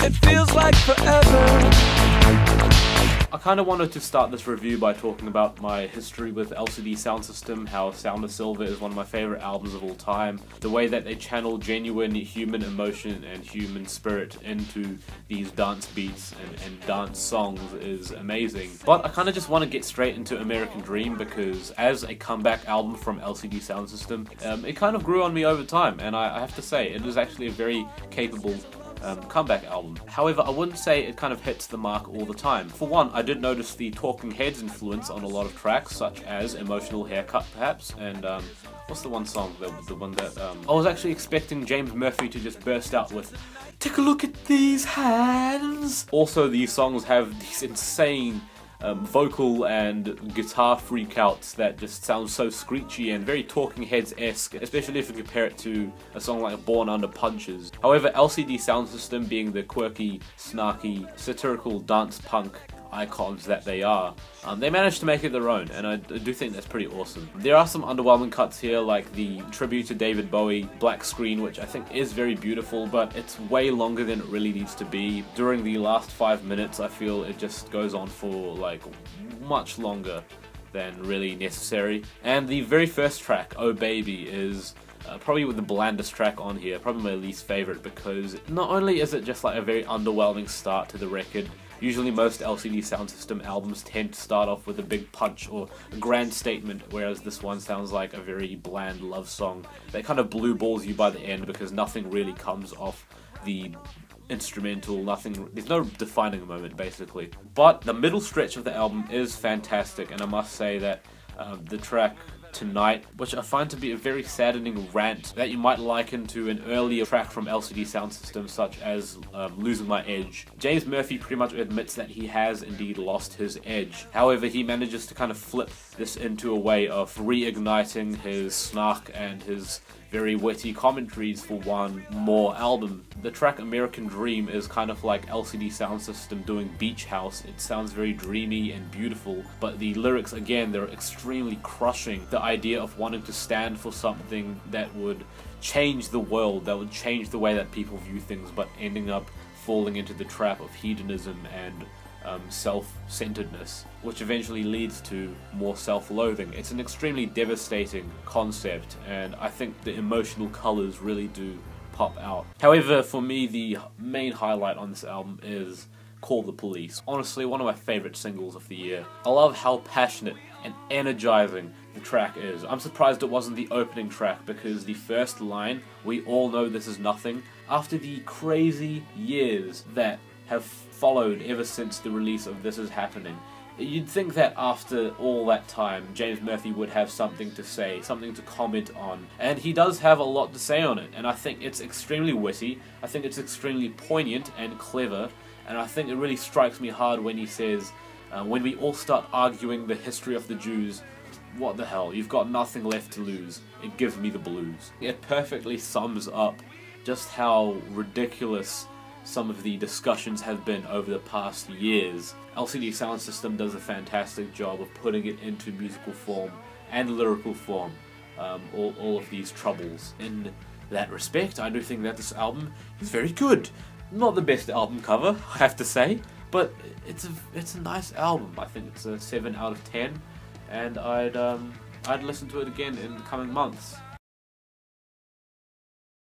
It feels like forever. I kind of wanted to start this review by talking about my history with LCD Soundsystem, how Sound of Silver is one of my favorite albums of all time. The way that they channel genuine human emotion and human spirit into these dance beats and dance songs is amazing. But I kind of just want to get straight into American Dream because as a comeback album from LCD Soundsystem, it kind of grew on me over time, and I have to say it is actually a very capable comeback album. However, I wouldn't say it kind of hits the mark all the time. For one, I did notice the Talking Heads influence on a lot of tracks, such as Emotional Haircut perhaps, and what's the one song, the one that I was actually expecting James Murphy to just burst out with, "Take a look at these hands." Also, these songs have these insane vocal and guitar freakouts that just sound so screechy and very Talking Heads-esque, especially if you compare it to a song like Born Under Punches. However, LCD Soundsystem, being the quirky, snarky, satirical dance punk icons that they are, they managed to make it their own, and I do think that's pretty awesome. There are some underwhelming cuts here, like the tribute to David Bowie black screen, which I think is very beautiful, but it's way longer than it really needs to be. During the last 5 minutes, I feel it just goes on for like much longer than really necessary. And the very first track, Oh Baby, is probably the blandest track on here, probably my least favorite, because not only is it just like a very underwhelming start to the record. Usually most LCD Soundsystem albums tend to start off with a big punch or a grand statement, whereas this one sounds like a very bland love song that kind of blue balls you by the end because nothing really comes off the instrumental, there's no defining moment basically. But the middle stretch of the album is fantastic, and I must say that the track Tonite, which I find to be a very saddening rant that you might liken to an earlier track from LCD Soundsystem such as Losing My Edge. James Murphy pretty much admits that he has indeed lost his edge. However, he manages to kind of flip this into a way of reigniting his snark and his very witty commentaries for one more album. The track American Dream is kind of like LCD Soundsystem doing Beach House. It sounds very dreamy and beautiful, but the lyrics, again, they're extremely crushing. The idea of wanting to stand for something that would change the world, that would change the way that people view things, but ending up falling into the trap of hedonism and self-centeredness, which eventually leads to more self-loathing. It's an extremely devastating concept, and I think the emotional colours really do pop out. However, for me, the main highlight on this album is Call the Police. Honestly, one of my favourite singles of the year. I love how passionate and energizing the track is. I'm surprised it wasn't the opening track, because the first line, "We all know this is nothing," after the crazy years that have followed ever since the release of This Is Happening, you'd think that after all that time, James Murphy would have something to say, something to comment on, and he does have a lot to say on it, and I think it's extremely witty, I think it's extremely poignant and clever, and I think it really strikes me hard when he says, when we all start arguing the history of the Jews, what the hell, you've got nothing left to lose, it gives me the blues. It perfectly sums up just how ridiculous some of the discussions have been over the past years. LCD Soundsystem does a fantastic job of putting it into musical form and lyrical form, all of these troubles. In that respect, I do think that this album is very good. Not the best album cover, I have to say, but it's a nice album. I think it's a 7 out of 10, and I'd listen to it again in the coming months.